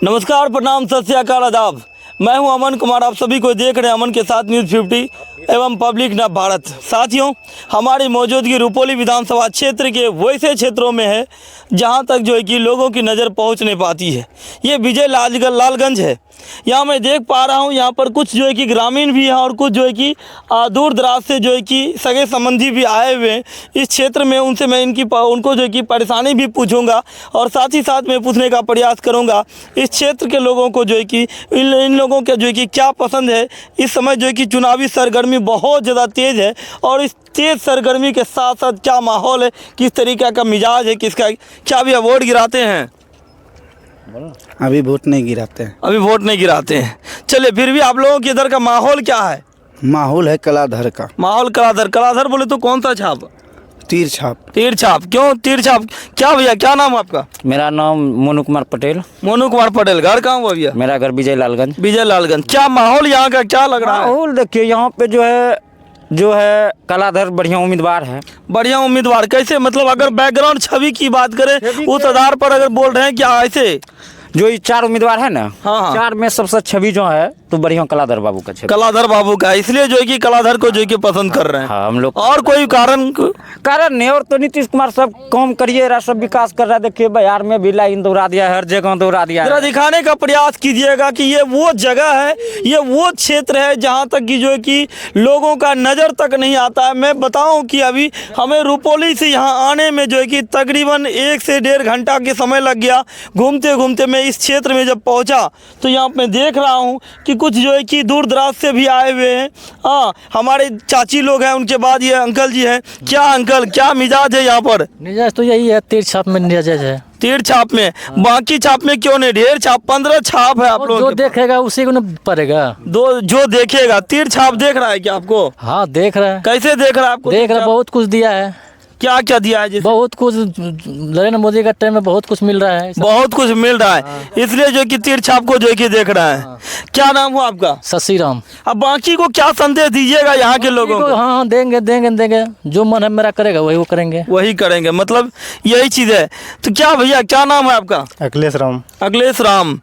नमस्कार, प्रणाम, सत श्री अकाल, आदाब। मैं हूं अमन कुमार। आप सभी को देख रहे हैं अमन के साथ न्यूज़ 50 एवं पब्लिक नव भारत। साथियों, हमारी मौजूदगी रुपौली विधानसभा क्षेत्र के वैसे क्षेत्रों में है जहां तक जो है कि लोगों की नज़र पहुंच नहीं पाती है। ये विजय लालगंज है। यहाँ मैं देख पा रहा हूँ, यहाँ पर कुछ जो है कि ग्रामीण भी हैं और कुछ जो है कि दूर दराज से जो है कि सगे संबंधी भी आए हुए हैं इस क्षेत्र में। उनसे मैं उनको जो है कि परेशानी भी पूछूंगा और साथ ही साथ मैं पूछने का प्रयास करूंगा इस क्षेत्र के लोगों को जो है कि इन लोगों के जो है कि क्या पसंद है। इस समय जो है कि चुनावी सरगर्मी बहुत ज़्यादा तेज़ है और इस तेज़ सरगर्मी के साथ साथ क्या माहौल है, किस तरीके का मिजाज है, किसका क्या भी वोट गिराते हैं। अभी वोट नहीं गिराते हैं। अभी वोट नहीं गिराते हैं। चलिए, फिर भी आप लोगों के इधर का माहौल क्या है? माहौल है कलाधर का। माहौल कलाधर बोले तो कौन सा छाप? तीर छाप। तीर छाप। क्यों तीर छाप? क्या भैया, क्या नाम आपका? मेरा नाम मोनू कुमार पटेल। मोनू कुमार पटेल। घर कहाँ हुआ भैया? मेरा घर विजय लालगंज। विजय लालगंज। क्या माहौल यहाँ का क्या लग रहा है? माहौल देखिए, यहाँ पे जो है कलाधर बढ़िया उम्मीदवार है। बढ़िया उम्मीदवार कैसे? मतलब अगर बैकग्राउंड छवि की बात करें उस आधार पर अगर बोल रहे हैं क्या ऐसे जो ये चार उम्मीदवार है ना, हाँ। चार में सबसे छवि जो है तो बढ़िया कलाधर बाबू का छवि। कलाधर बाबू का, इसलिए जो है कि कलाधर को जो है कि पसंद कर रहे हैं। हाँ, हम लोग। और कोई कारण नहीं, और तो नीतीश कुमार सब काम करिए रहा, सब विकास कर रहा है। देखिए बिहार में भी लाइन दौड़ा दिया है, हर जगह दौड़ा दिया जरा है। दिखाने का प्रयास कीजिएगा कि ये वो जगह है, ये वो क्षेत्र है जहाँ तक कि जो है कि लोगों का नज़र तक नहीं आता है। मैं बताऊं कि अभी हमें रुपौली से यहाँ आने में जो है कि तकरीबन 1 से 1.5 घंटा के समय लग गया। घूमते घूमते मैं इस क्षेत्र में जब पहुँचा तो यहाँ मैं देख रहा हूँ कि कुछ जो है कि दूर दराज से भी आए हुए हैं। हाँ, हमारे चाची लोग हैं, उनके बाद ये अंकल जी हैं। क्या अंकल, क्या मिजाज है यहाँ पर? मिजाज तो यही है, तीर छाप में मिजाज है। तीर छाप में? बाकी छाप में क्यों नहीं? ढेर छाप, 15 छाप है आप लोग। जो देखेगा उसी को न पड़ेगा। जो देखेगा। तीर छाप देख रहा है क्या आपको? हाँ, देख रहा है। कैसे देख रहा है आपको? देख रहा है, बहुत कुछ दिया है। क्या क्या दिया है? बहुत कुछ नरेंद्र मोदी का टाइम में बहुत कुछ मिल रहा है। बहुत कुछ मिल रहा है, इसलिए जो कि तीर छाप को जो कि देख रहा है। क्या नाम हुआ आपका? शशि राम। अब बाकी को क्या संदेश दीजिएगा यहाँ के लोगों को? हाँ, देंगे। जो मन है मेरा करेगा वही वो करेंगे। वही करेंगे, मतलब यही चीज है। तो क्या भैया, क्या नाम है आपका? अखिलेश राम। अखिलेश राम।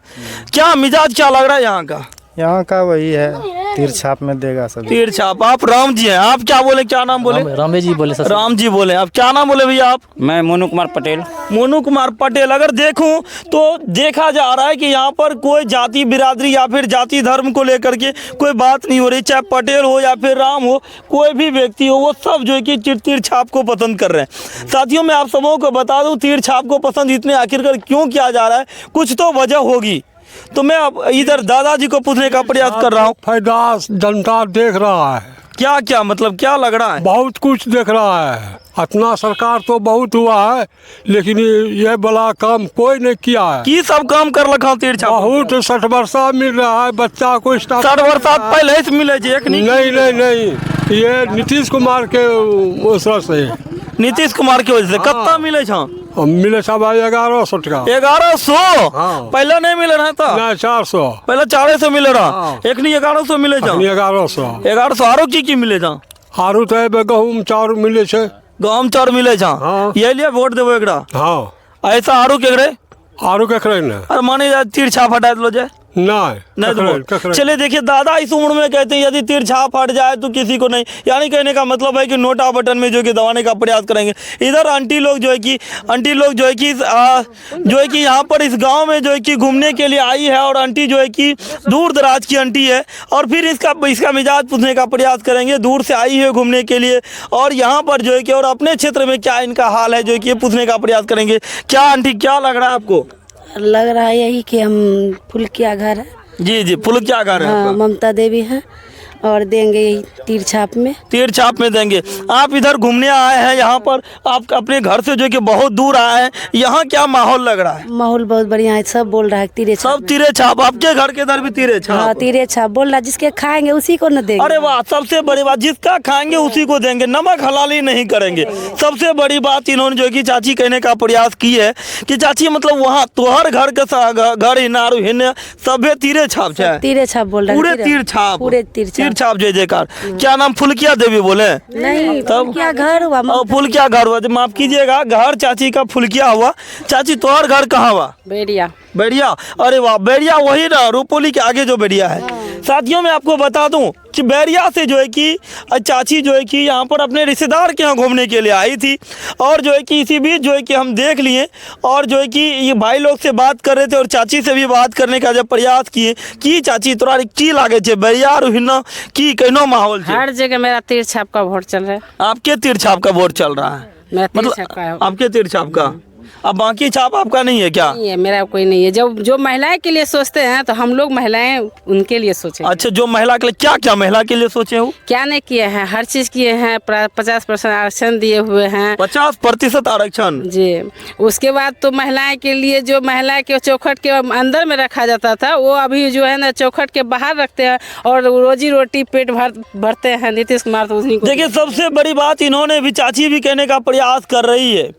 क्या मिजाज क्या लग रहा है यहाँ का? यहाँ का वही है, तीर छाप में देगा सब। तीर छाप। आप राम जी हैं। आप क्या बोले, क्या नाम बोले? राम जी बोले। राम जी बोले। आप क्या नाम बोले भैया आप? मैं मोनू कुमार पटेल। मोनू कुमार पटेल। अगर देखूं तो देखा जा रहा है कि यहाँ पर कोई जाति बिरादरी या फिर जाति धर्म को लेकर के कोई बात नहीं हो रही। चाहे पटेल हो या फिर राम हो, कोई भी व्यक्ति हो, वो सब जो है कि तीर छाप को पसंद कर रहे हैं। साथियों, मैं आप सबों को बता दूं, तीर छाप को पसंद इतने आखिरकार क्यों किया जा रहा है, कुछ तो वजह होगी। तो मैं अब इधर दादाजी को पूछने का प्रयास कर रहा हूँ। फायदा जनता देख रहा है। क्या क्या मतलब क्या लग रहा है? बहुत कुछ देख रहा है। अपना सरकार तो बहुत हुआ है, लेकिन ये बड़ा काम कोई नहीं किया है। की सब काम कर रखा तीर छाप? बहुत 60 वर्षा मिल रहा है बच्चा को। 60 वर्षा पहले से मिले? नहीं, ये नीतीश कुमार के उसर से। नीतीश कुमार की वजह से कितना मिले छा? मिले सब 1100 टका। 1100? हाँ। पहले नहीं मिले रहा था? नहीं, 400। पहले 400 मिले रहा। हाँ। एक नहीं 1100 मिले छा? 1100। 1100 आरो की मिले छा? आरू तो गहूम चाउर मिले छे। गहूम चाउर मिले छा? हाँ। ये लिए वोट देवो एकरा? हाँ। ऐसा आरो केकरे? आरू केकरे ने? अरे माने तीर छाप हटा दो जाए नहीं तो चलिए, देखिए दादा इस उम्र में कहते हैं यदि तीर छाप हट जाए तो किसी को नहीं, यानी कहने का मतलब है कि नोटा बटन में जो कि दबाने का प्रयास करेंगे। इधर आंटी लोग जो है कि यहाँ पर इस गांव में जो है कि घूमने के लिए आई है और आंटी जो है कि दूर दराज की आंटी है और फिर इसका मिजाज पूछने का प्रयास करेंगे। दूर से आई है घूमने के लिए और यहाँ पर जो है कि और अपने क्षेत्र में क्या इनका हाल है जो कि पूछने का प्रयास करेंगे। क्या आंटी, क्या लग रहा है आपको? लग रहा है यही कि हम फुलकिया घर है। जी, फुलकिया घर है। हाँ, ममता देवी है और देंगे यही तीर छाप में। तीर छाप में देंगे। आप इधर घूमने आए हैं, यहाँ पर आप अपने घर से जो कि बहुत दूर आए हैं, यहाँ क्या माहौल लग रहा है? माहौल बहुत बढ़िया है, सब बोल रहा है तीरे छाप। सब तीरे छाप? आपके घर के इधर भी तीरे छाप? हाँ, तीरे छाप बोल रहा है, जिसके खाएंगे उसी को न देंगे। अरे वाह, सबसे बड़ी बात, जिसका खाएंगे उसी को देंगे, नमक हलाली नहीं करेंगे। सबसे बड़ी बात इन्होंने जो कि चाची कहने का प्रयास की है कि चाची मतलब वहाँ तोहर घर के घर हिनारू हिन्ने सभे तीरे छाप है। तीरे छाप बोल रहा है। पूरे तीर छाप? पूरे तीर तीर्थछाप जय जयकार। क्या नाम? फुलकिया देवी बोले? नहीं तब क्या घर हुआ और फुलकिया घर हुआ, माफ कीजिएगा, घर चाची का फुलकिया हुआ। चाची तोहर घर कहाँ हुआ? बेड़िया। बेड़िया? अरे वाह, बेड़िया वही ना, रुपोली के आगे जो बेड़िया है। साथियों मैं आपको बता दूं कि बेड़िया से जो है कि चाची जो है कि यहाँ पर अपने रिश्तेदार के यहाँ घूमने के लिए आई थी, और जो है कि इसी बीच जो है कि हम देख लिए, और जो है कि ये भाई लोग से बात कर रहे थे और चाची से भी बात करने का जब प्रयास किए कि चाची तोरा की लागे छे बेड़िया रुहिना की कहनो माहौल छे? हर जगह मेरा तीर्थछाप का वोट चल रहा है। आपके तीर्थछाप का वोट चल रहा है? मेरा मतलब तीर्थछाप का है। आपके तीर्थछाप का, अब बाकी छाप आपका नहीं है क्या? नहीं है, मेरा कोई नहीं है। जो महिलाएं के लिए सोचते हैं तो हम लोग महिलाएं उनके लिए सोचे। अच्छा, जो महिला के लिए क्या क्या महिला के लिए सोचे हो? क्या नहीं किए हैं, हर चीज किए हैं। 50% आरक्षण दिए हुए हैं। 50% आरक्षण जी। उसके बाद तो महिलाएं के लिए जो महिला के चौखट के अंदर में रखा जाता था, वो अभी जो है ना चौखट के बाहर रखते हैं और रोजी रोटी पेट भरते हैं। नीतीश कुमार तो उन्हीं को। देखिए, सबसे बड़ी बात इन्होंने भी, चाची भी कहने का प्रयास कर रही है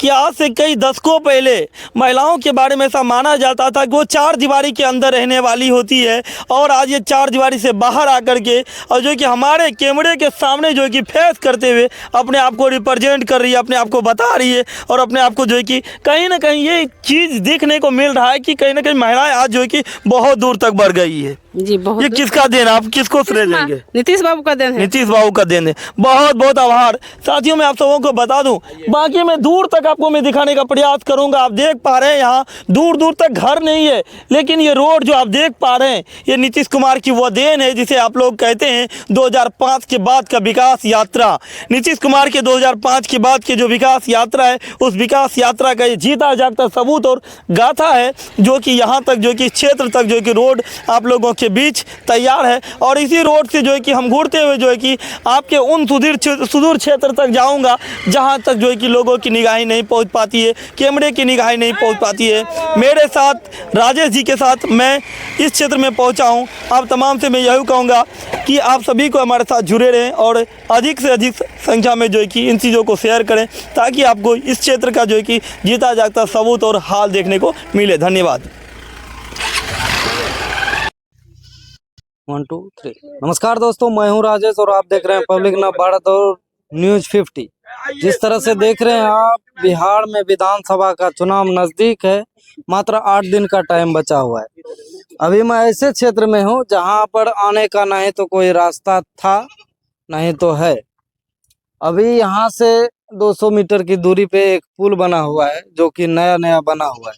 कि आज से कई दशकों पहले महिलाओं के बारे में ऐसा माना जाता था कि वो चार दीवारी के अंदर रहने वाली होती है, और आज ये चार दीवारी से बाहर आकर के और जो कि हमारे कैमरे के सामने जो कि फेस करते हुए अपने आप को रिप्रेजेंट कर रही है, अपने आप को बता रही है, और अपने आप को जो है कि कहीं ना कहीं ये चीज़ देखने को मिल रहा है कि कहीं ना कहीं महिलाएं आज जो है कि बहुत दूर तक बढ़ गई है। जी बहुत। ये किसका देन, आप किसको श्रेय देंगे? नीतीश बाबू का देन है। नीतीश बाबू का देन है। बहुत बहुत आभार। साथियों मैं आप सबों को बता दूं, बाकी मैं दूर तक आपको मैं दिखाने का प्रयास करूंगा। आप देख पा रहे हैं यहाँ दूर दूर तक घर नहीं है, लेकिन ये रोड जो आप देख पा रहे हैं ये नीतीश कुमार की वो देन है जिसे आप लोग कहते हैं 2005 के बाद का विकास यात्रा। नीतीश कुमार के 2005 के बाद की जो विकास यात्रा है, उस विकास यात्रा का ये जीता जागता सबूत और गाथा है, जो कि यहाँ तक जो कि क्षेत्र तक जो कि रोड आप लोगों के बीच तैयार है। और इसी रोड से जो है कि हम घूरते हुए जो है कि आपके उन सुदूर क्षेत्र तक जाऊंगा जहां तक जो है कि लोगों की निगाहें नहीं पहुंच पाती है, कैमरे की निगाहें नहीं पहुंच पाती है। मेरे साथ राजेश जी के साथ मैं इस क्षेत्र में पहुंचा हूं। आप तमाम से मैं यही कहूँगा कि आप सभी को हमारे साथ जुड़े रहें और अधिक से अधिक संख्या में जो है कि इन चीज़ों को शेयर करें, ताकि आपको इस क्षेत्र का जो है कि जीता जागता सबूत और हाल देखने को मिले। धन्यवाद। 1 2 3। नमस्कार दोस्तों, मैं हूं राजेश और आप देख रहे हैं पब्लिक ना भारत और न्यूज 50। जिस तरह से देख रहे हैं आप, बिहार में विधानसभा का चुनाव नजदीक है, मात्र 8 दिन का टाइम बचा हुआ है। अभी मैं ऐसे क्षेत्र में हूं जहां पर आने का नहीं तो कोई रास्ता था, नहीं तो है। अभी यहां से 200 मीटर की दूरी पे एक पुल बना हुआ है, जो कि नया नया बना हुआ है।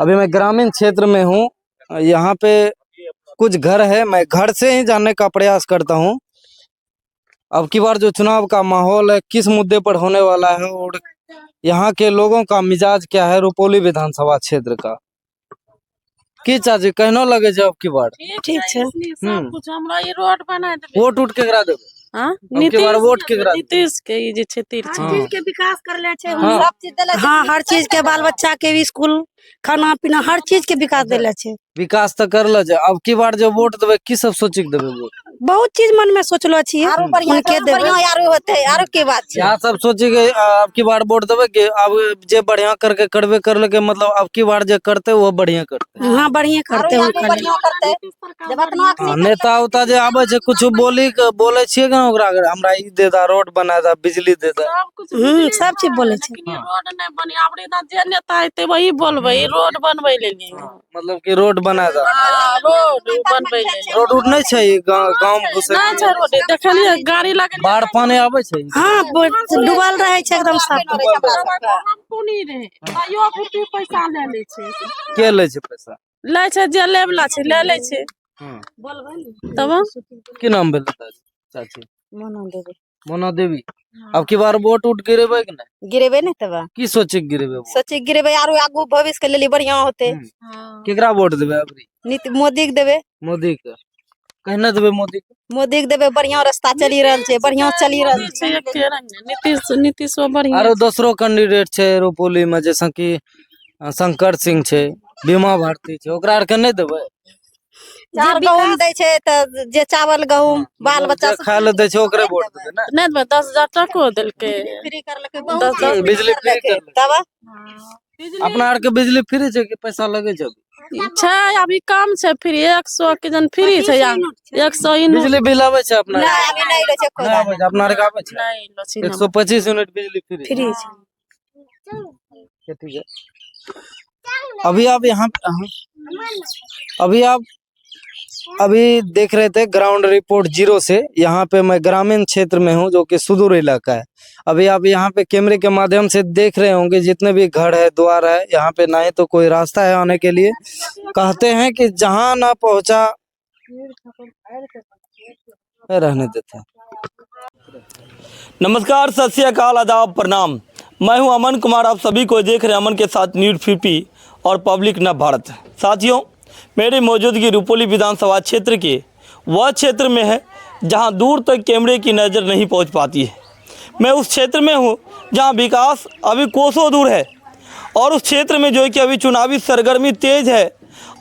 अभी मैं ग्रामीण क्षेत्र में हूँ, यहाँ पे कुछ घर है, मैं घर से ही जानने का प्रयास करता हूँ अब की बार जो चुनाव का माहौल है किस मुद्दे पर होने वाला है और यहाँ के लोगों का मिजाज क्या है रुपौली विधानसभा क्षेत्र का। की चाची कहनो लगे जब की बार ठीक है, सब कुछ हमरा ये रोड बना दे। वोट उठ केकरा देबे? हां, बार वोट केकरा देबे? नीतीश के ई जे छे तीर छे। चीज के विकास कर ले छे, हाँ। सब चीज देले छे। हाँ, हर चीज के बाल बच्चा के भी स्कूल, खाना पीना, हर चीज के विकास देले छे। विकास तो कर ले। अब की बार जो वोट देबे की सब सोच के देबे वोट? बहुत चीज मन में सोचलो छिए, उनके देबे। आरो होते आरो के बात छे। यहाँ सब सोची के अब की बार वोट देबे के अब जे बढ़िया करके करबे कर ले के मतलब अब की बार जे करते वो बढ़िया करते। हाँ, बढ़िया करते हैं। नेता उता जे आबे छे कुछ बोले छिए के ओकरा अगर हमरा ई दे दा, रोड बना दा, बिजली दे दा, सब कुछ सब चीज बोले छे। लेकिन ये रोड नहीं बनी। आपरे ना जे नेता आते वही बोलबे ई रोड बनबै लेली। मतलब कि रोड बना दा। हां, रोड बनबै लेली। रोड उठ नहीं छै गांव में घुसे? ना छै रोड, देखलिए गाड़ी लगे। बाढ़ पानी आबे छै? हाँ, डूबल रहे छे एकदम सब। हम कोनी रहे तायो फुटी पैसा ले ले छे। के ले छै पैसा? ले छे जे लेबला छे ले ले छे। तब की नाम भेल चाची? मोना देवी। अब की बार वोट उठ गिरेबे कि नहीं? गिरेबे नहीं तब की सोचे के गिरेबे? सोचे गिरेबे आरो आगू भविष्य के लिए बढ़िया होते। केकरा वोट देबे अबरी? मोदी के देबे। मोदी के कहना देबे? मोदी के मोदी के देबे, बढ़िया रास्ता चली रहल छे, बढ़िया चली रहल छे। नीतीश बढ़िया। आरो दूसरो कैंडिडेट छै रुपौली में, जैसे कि शंकर सिंह छै, बीमा भारती छै, ओकरा आर के नहीं देबे? चार गहूम दे छे त जे चावल गहूम बाल बच्चा सब खाए ले दे छै ओकरे वोट देबे ना? नहीं देबे। 10,000 टको देलके, फ्री करलके, बिजली फ्री कर तब अपना आर के बिजली फ्री छै कि पैसा लगे छै? छै अभी काम छै फ्री 100 के जन फ्री छै या 100 यूनिट बिजली बिल आवे छै अपना नहीं अभी नहीं रहे कोई ना आवे छै अपना रे आवे छै नहीं लछी 125 यूनिट बिजली फ्री फ्री ठीक है। अभी आप यहाँ अभी देख रहे थे ग्राउंड रिपोर्ट 0 से। यहाँ पे मैं ग्रामीण क्षेत्र में हूँ जो कि सुदूर इलाका है। अभी आप यहाँ पे कैमरे के माध्यम से देख रहे होंगे जितने भी घर है द्वार है, यहाँ पे ना ही तो कोई रास्ता है आने के लिए। कहते हैं कि जहाँ ना पहुँचा रहने देता। नमस्कार, सत श्री अकाल, आदाब, प्रणाम। मैं हूं अमन कुमार। आप सभी को देख रहे हैं अमन के साथ न्यूज़ 50 और पब्लिक न भारत। साथियों, मेरी मौजूदगी रुपोली विधानसभा क्षेत्र के वह क्षेत्र में है जहां दूर तक कैमरे की नज़र नहीं पहुंच पाती है। मैं उस क्षेत्र में हूं जहां विकास अभी कोसों दूर है और उस क्षेत्र में जो है कि अभी चुनावी सरगर्मी तेज़ है।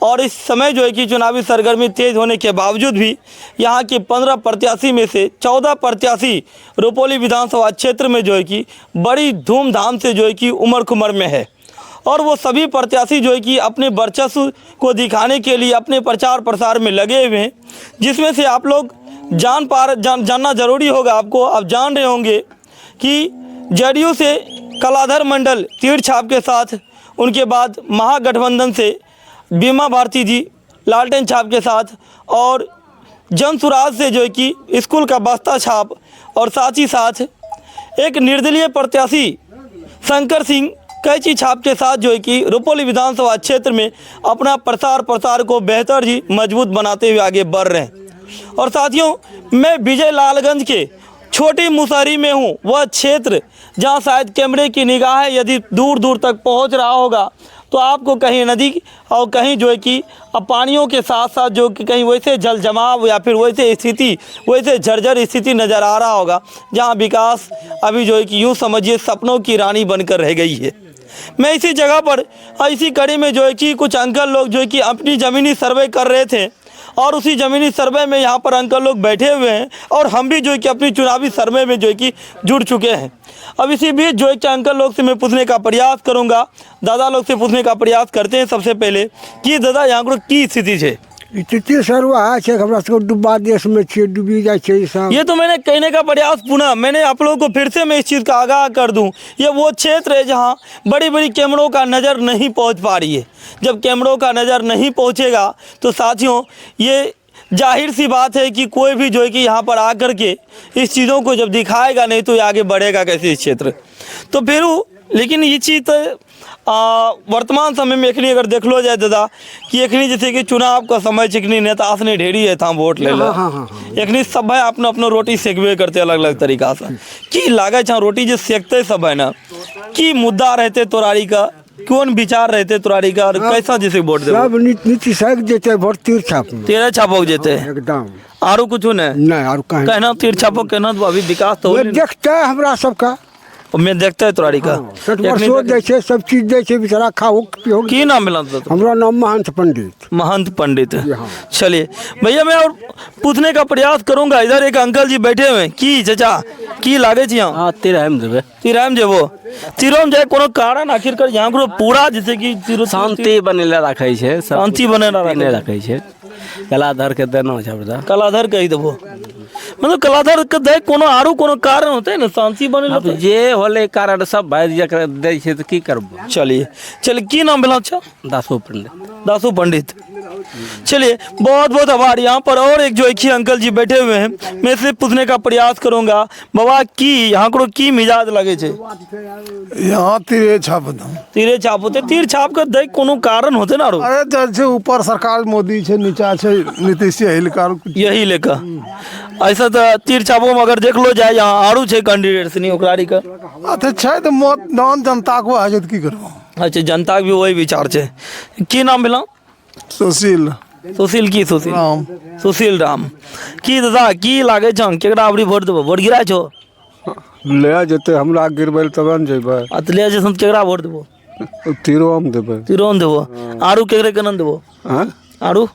और इस समय जो है कि चुनावी सरगर्मी तेज़ होने के बावजूद भी यहाँ के 15 प्रत्याशी में से 14 प्रत्याशी रुपोली विधानसभा क्षेत्र में जो है कि बड़ी धूमधाम से जो है कि उमर खुमर में है। और वो सभी प्रत्याशी जो है कि अपने वर्चस्व को दिखाने के लिए अपने प्रचार प्रसार में लगे हुए हैं, जिसमें से आप लोग जानना ज़रूरी होगा। आपको आप जान रहे होंगे कि जेडीयू से कलाधर मंडल तीर छाप के साथ, उनके बाद महागठबंधन से बीमा भारती जी लालटेन छाप के साथ, और जन सुराज से जो है कि स्कूल का बस्ता छाप, और साथ ही साथ एक निर्दलीय प्रत्याशी शंकर सिंह कैची छाप के साथ जो है कि रुपोली विधानसभा क्षेत्र में अपना प्रसार को बेहतर ही मजबूत बनाते हुए आगे बढ़ रहे हैं। और साथियों, मैं विजय लालगंज के छोटी मुसहरी में हूँ, वह क्षेत्र जहाँ शायद कैमरे की निगाह यदि दूर दूर तक पहुँच रहा होगा तो आपको कहीं नदी और कहीं जो है कि पानियों के साथ साथ जो कि कहीं वैसे जल जमाव या फिर वैसे जर्जर स्थिति नज़र आ रहा होगा, जहां विकास अभी जो है कि यूँ समझिए सपनों की रानी बनकर रह गई है। मैं इसी जगह पर इसी कड़ी में जो है कि कुछ अंकल लोग जो है कि अपनी ज़मीनी सर्वे कर रहे थे, और उसी ज़मीनी सर्वे में यहाँ पर अंकल लोग बैठे हुए हैं, और हम भी जो है कि अपनी चुनावी सर्वे में जो है कि जुड़ चुके हैं। अब इसी बीच जो है कि अंकल लोग से मैं पूछने का प्रयास करूँगा, दादा लोग से पूछने का प्रयास करते हैं सबसे पहले कि दादा यहाँ पर की स्थिति है। स्थिति सर वह है हमरा सबको डूबा देश में छे डूबी जाए छे सब। ये तो मैंने कहने का प्रयास पुनः मैंने आप लोगों को फिर से मैं इस चीज़ का आगाह कर दूं, ये वो क्षेत्र है जहां बड़ी बड़ी कैमरों का नज़र नहीं पहुंच पा रही है। जब कैमरों का नज़र नहीं पहुंचेगा तो साथियों, ये जाहिर सी बात है कि कोई भी जो है कि यहाँ पर आकर के इस चीज़ों को जब दिखाएगा नहीं तो ये आगे बढ़ेगा कैसे इस क्षेत्र। तो फिर लेकिन ये चीज़ वर्तमान समय में एखनी अगर देख लो जाए दादा कि एखनी जैसे कि चुनाव का समय चिकनी नेता ने ढेरी है था वोट ले लो, एखनी सब है अपना अपना रोटी सेकबे करते अलग अलग तरीका से की लागे छा रोटी जो सेकते सब है ना की मुद्दा रहते तोरारी का, कौन विचार रहते तोरारी का, और कैसा जैसे वोट दे सब नीति सेक देते वोट तीर छाप तेरा छापक जेते एकदम आरो कुछ नहीं और कहीं कहना तीर छापक कहना तो अभी विकास तो देखते है हमरा सबका मैं देखता है तोरारी का 60 वर्षों दे छे, सब चीज दे छे, बेचारा खाओ पियो। की नाम मिला था? हमरा नाम महंत पंडित। महंत पंडित है। चलिए भैया, मैं और पूछने का प्रयास करूंगा। इधर एक अंकल जी बैठे हुए की चाचा की लागे छी यहाँ तिरहम देवे तिराम जेबो तिरोम जाए कोनो कारण आखिरकार यहाँ को पूरा जैसे कि शांति बनेला रखे छे, शांति बनेला रखे छे। कलाधर के देना छै बता, कलाधर कही देबो, मतलब कलाधर के दे कोनो आरो कोनो कारण होते है ना शांति बनेला तो जे होले कारण सब भाई जकरा दे छे तो की करबो। चलिए की नाम भेला? अच्छा, दासू पंडित। दासू पंडित। चलिए बहुत बहुत आभार। यहाँ पर और एक जो एक ही अंकल जी बैठे हुए हैं, मैं इससे पूछने का प्रयास करूंगा बाबा की यहाँ को की मिजाज लगे छे? यहाँ तीरे छाप तीरे छाप होते, तीर छाप का दे कोनो कारण होते ना? अरे जैसे ऊपर सरकार मोदी छे, नीचा छे नीतीश यही लेकर ऐसा तो तीर छापो में अगर देख लो जाए यहाँ आरू छे कैंडिडेट नहीं ओकरारी का अच्छा छै तो मतदान जनता को आ जाए की करबो। अच्छा, जनता के भी वही विचार छे। की नाम भेला? सुशील की सुशील राम की दादा की लागे छन केकरा अबरी वोट देबो? वोट गिराय छो? ले जते हमरा गिरबैल तब न जेबै। अतले जे हम केकरा वोट देबो? तीरोम देबै। तीरोम देबो। आरू केकरे कनन देबो? हां आरू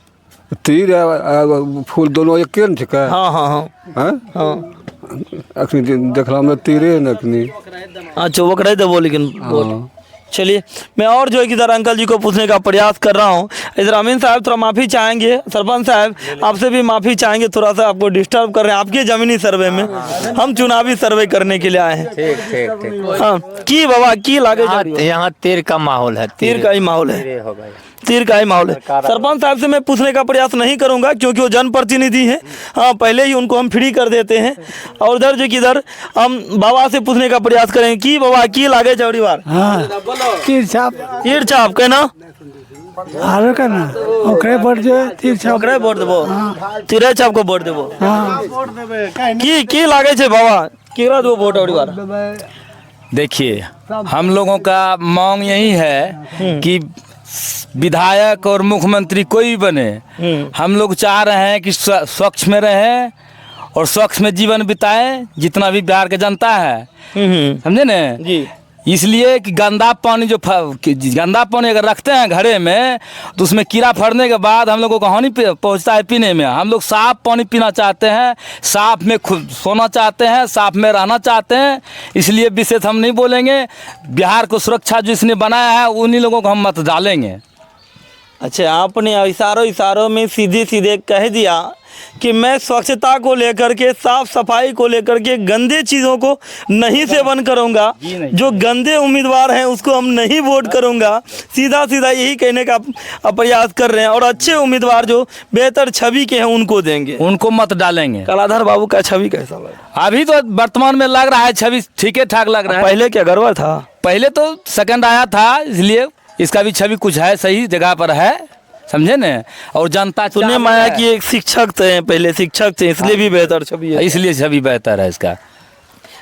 तीर फूल दोनों एके न छके। हां हां हां हां हां अखनी देखला में तीरे न अखनी। अच्छा, ओकरे देबो लेकिन चलिए मैं और जो है कि इधर अंकल जी को पूछने का प्रयास कर रहा हूँ। इधर अमीन साहब थोड़ा माफ़ी चाहेंगे, सरपंच साहब आपसे भी माफ़ी चाहेंगे, थोड़ा सा आपको डिस्टर्ब कर रहे हैं आपके ज़मीनी सर्वे में, हम चुनावी सर्वे करने के लिए आए हैं। ठीक हाँ की बाबा की लागे यहाँ तीर का माहौल है, तीर का ही माहौल है, तीर का ही माहौल है। सरपंच साहब से मैं पूछने का प्रयास नहीं करूंगा क्योंकि वो जनप्रतिनिधि हैं। हाँ पहले ही उनको हम फ्री कर देते हैं। और उधर जो कि इधर हम बाबा से पूछने का प्रयास करेंगे कि बाबा की लागे चौड़ी बार तीर छाप तीर छाप कहना आरो का ना ओकरे वोट जो तीर छाप ओकरे वोट देबो, तीरे छाप को वोट देबो। की लागे छे बाबा केकरा देबो वोट चौड़ी बार? देखिए हम लोगों का मांग यही है कि विधायक और मुख्यमंत्री कोई भी बने, हम लोग चाह रहे हैं कि स्वच्छ में रहें और स्वच्छ में जीवन बिताएं जितना भी बिहार की जनता है, समझे न जी। इसलिए कि गंदा पानी गंदा पानी अगर रखते हैं घरे में तो उसमें कीड़ा फड़ने के बाद हम लोगों को हानि पहुंचता है पीने में। हम लोग साफ पानी पीना चाहते हैं, साफ में सोना चाहते हैं, साफ में रहना चाहते हैं। इसलिए विशेष हम नहीं बोलेंगे। बिहार को सुरक्षा जिसने बनाया है उन्हीं लोगों को हम मत डालेंगे। अच्छा आपने इशारों में सीधे सीधे कह दिया कि मैं स्वच्छता को लेकर के, साफ सफाई को लेकर के, गंदे चीज़ों को नहीं सेवन करूंगा, जो गंदे उम्मीदवार हैं उसको हम नहीं वोट करूंगा। सीधा सीधा यही कहने का प्रयास कर रहे हैं। और अच्छे उम्मीदवार जो बेहतर छवि के हैं उनको देंगे, उनको मत डालेंगे। कलाधर बाबू का छवि कैसा लगा? अभी तो वर्तमान में लग रहा है छवि ठीक ठाक लग रहा है। पहले क्या गड़बड़ था? पहले तो सेकंड आया था, इसलिए इसका भी छवि कुछ है, सही जगह पर है, समझे न। और जनता सुनने में आया कि एक शिक्षक थे, पहले शिक्षक थे, इसलिए भी बेहतर छवि है, इसलिए छवि बेहतर है इसका।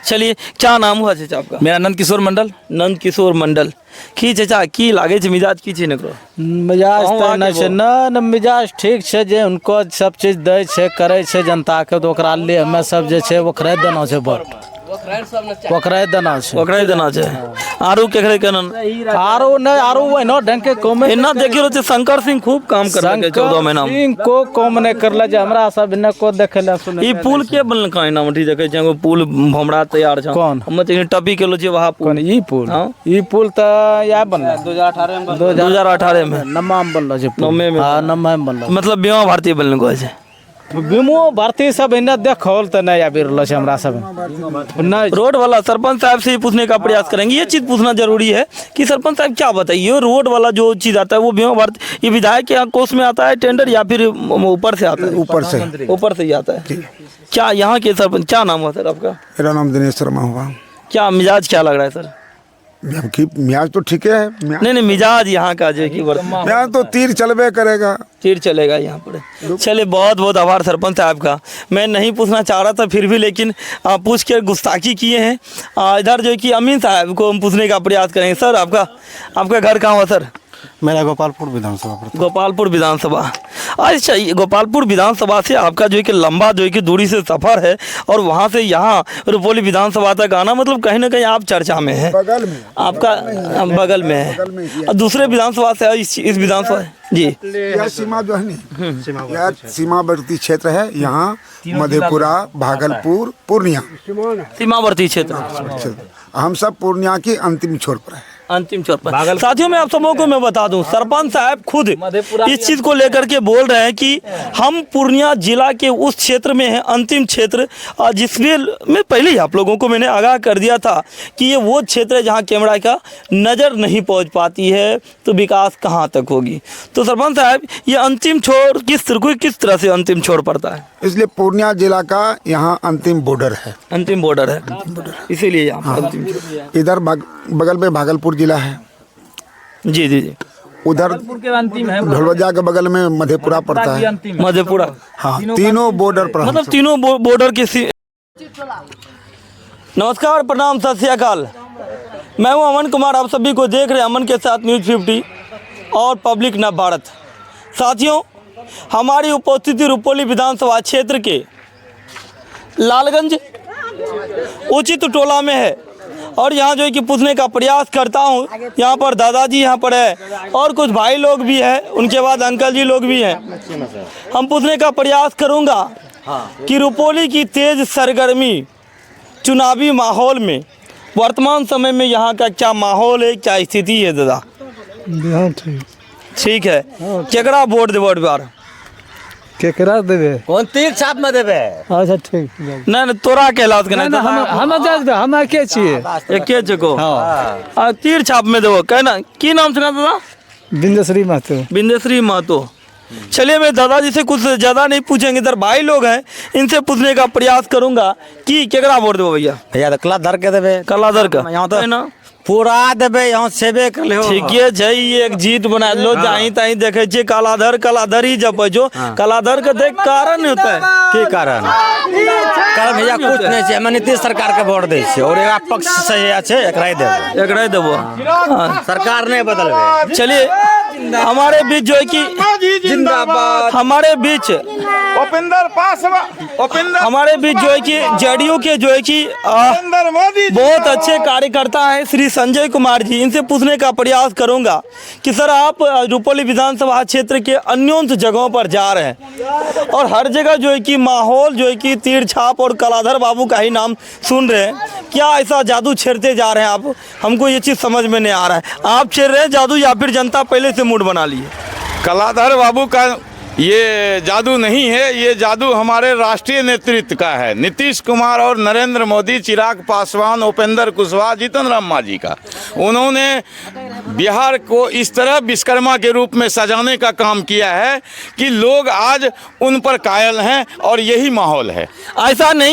चलिए क्या नाम हुआ चाचा आपका? मेरा नंद किशोर मंडल। नंद किशोर मंडल की चाचा की लागे छे मिजाज की छे नकरो? मिजाज तो नहीं छे न मिजाज ठीक छे, जे उनको सब चीज दे छे करे छे जनता के, तो ओकरा लिए हमें सब जे छे ओकरे देना छे वोट, ओकरे देना छे। आरो केकरे केनन? आरो नहीं आरो वो न ढंग के काम इन्ना देखियो छे शंकर सिंह खूब काम कर रहा है 14 महीना में। सिंह को काम नहीं करले जे हमरा सब न को देखेले सुने। ई पुल के बनल काई ना मठी देखे छे, पुल भमरा तैयार छ। कौन? हम त टपी केलो छे वहां पुल। ई पुल? ई पुल त या बनल 2018 में नम्मा में बनलो छे। नम्मे में? हां नम्मा में बनलो। मतलब बीमा भारती बनल को छे। बीमो भारती सब इन्हें देखल तो नहीं आबि रहलो छे हमरा सब नहीं। रोड वाला सरपंच साहब से ही पूछने का प्रयास करेंगे। ये चीज़ पूछना जरूरी है कि सरपंच साहब क्या बताइए, रोड वाला जो चीज़ आता है वो बीमा भारती, ये विधायक के यहाँ कोष में आता है टेंडर या फिर ऊपर से आता है? ऊपर से ही आता है। क्या यहाँ के सरपंच क्या नाम हुआ सर आपका? मेरा नाम दिनेश शर्मा हुआ। क्या मिजाज क्या लग रहा है सर? मियाज तो ठीक है। नहीं मिजाज यहाँ का जो कि मियाज तो तीर चलबे करेगा, तीर चलेगा यहाँ पर। चलिए बहुत बहुत आभार सरपंच साहब का। मैं नहीं पूछना चाह रहा था फिर भी लेकिन पूछ के गुस्ताखी किए हैं। इधर जो कि अमीन साहब को हम पूछने का प्रयास करेंगे। सर आपका घर कहाँ हुआ सर? मेरा गोपालपुर विधानसभा। गोपालपुर विधानसभा। अच्छा गोपालपुर विधानसभा से आपका जो है कि लंबा जो है कि दूरी से सफ़र है और वहाँ से यहाँ रुपौली विधानसभा तक आना, मतलब कहीं ना कहीं आप चर्चा में हैं। बगल में आपका बगल में है। दूसरे विधानसभा से इस विधानसभा जी यह सीमा जो है नहीं, यह सीमावर्ती क्षेत्र है। यहाँ मधेपुरा, भागलपुर, पूर्णिया सीमावर्ती क्षेत्र। हम सब पूर्णिया की अंतिम छोर पर है। अंतिम छोर पर। साथियों मैं आप सबों को मैं बता दूं, सरपंच साहब खुद इस चीज़ को लेकर के बोल रहे हैं कि हम पूर्णिया जिला के उस क्षेत्र में हैं, अंतिम क्षेत्र, जिसमें पहले ही आप लोगों को मैंने आगाह कर दिया था कि ये वो क्षेत्र है जहां कैमरा का नज़र नहीं पहुंच पाती है, तो विकास कहां तक होगी। तो सरपंच साहब ये अंतिम छोर किस तरह से अंतिम छोर पड़ता है? इसलिए पूर्णिया जिला का यहाँ अंतिम बॉर्डर है। अंतिम बॉर्डर है, इसीलिए अंतिम। इधर बगल में भागलपुर जिला है। जी जी जी। उधर ढोलवजा के बगल में मधेपुरा पड़ता है। मधेपुरा। हाँ तीनों बॉर्डर पर, मतलब तीनों बॉर्डर के नमस्कार प्रणाम सत श्री अकाल। मैं हूं अमन कुमार, आप सभी को देख रहे हैं अमन के साथ न्यूज़ 50 और पब्लिक न भारत। साथियों हमारी उपस्थिति रुपौली विधानसभा क्षेत्र के लालगंज उचित टोला में है और यहाँ जो है कि पूछने का प्रयास करता हूँ। यहाँ पर दादाजी यहाँ पर है और कुछ भाई लोग भी हैं, उनके बाद अंकल जी लोग भी हैं। हम पूछने का प्रयास करूँगा कि रुपौली की तेज सरगर्मी चुनावी माहौल में वर्तमान समय में यहाँ का क्या माहौल है, क्या स्थिति है दादा? ठीक है, केकरा वोट देबो इस बार? केकरा देबे? कौन तीर छाप में देबे? अच्छा ठीक। नहीं तोरा के लात के नहीं, हम के छिए एके जको। हां तीर छाप में देबो कहना। की नाम सुना दादा? बिंदेश्वरी महतो। बिंदेश्वरी महतो। चलिए मैं दादाजी से कुछ ज़्यादा नहीं पूछेंगे, इधर भाई लोग हैं, इनसे पूछने का प्रयास करूंगा कि केकरा वोट देबो भैया? भैया तो कलाधर के देबे। कलाधर का यहाँ तो है ना पूरा देबे, यहाँ सेबे कर ले। ठीक है जय एक जीत बना लो। जाही ताही देखे छे कलाधर ही जब जो कलाधर के देख कारण होता है की कारण भैया कुछ नहीं छै। हम नीतीश सरकार के वोट दै छै और एकरा पक्ष सही छै, एकरा ही देबो। सरकार नहीं बदलबे। चलिए हमारे बीच जो है कि जिंदाबाद, हमारे बीच हमारे बीच जो है कि जेडीयू के जो है कि बहुत अच्छे कार्यकर्ता हैं श्री संजय कुमार जी, इनसे पूछने का प्रयास करूंगा कि सर आप रुपौली विधानसभा क्षेत्र के अन्योन्य जगहों पर जा रहे हैं और हर जगह जो है कि माहौल जो है कि तीर छाप और कलाधर बाबू का ही नाम सुन रहे हैं। क्या ऐसा जादू छेड़ते जा रहे हैं आप? हमको ये चीज़ समझ में नहीं आ रहा है। आप छेड़ रहे हैं जादू या फिर जनता पहले से मूड बना ली है? कलाधर बाबू का ये जादू नहीं है, ये जादू हमारे राष्ट्रीय नेतृत्व का है। नीतीश कुमार और नरेंद्र मोदी, चिराग पासवान, उपेंद्र कुशवाहा, जीतन राम मांझी का, उन्होंने बिहार को इस तरह विश्वकर्मा के रूप में सजाने का काम किया है कि लोग आज उन पर कायल हैं और यही माहौल है। ऐसा नहीं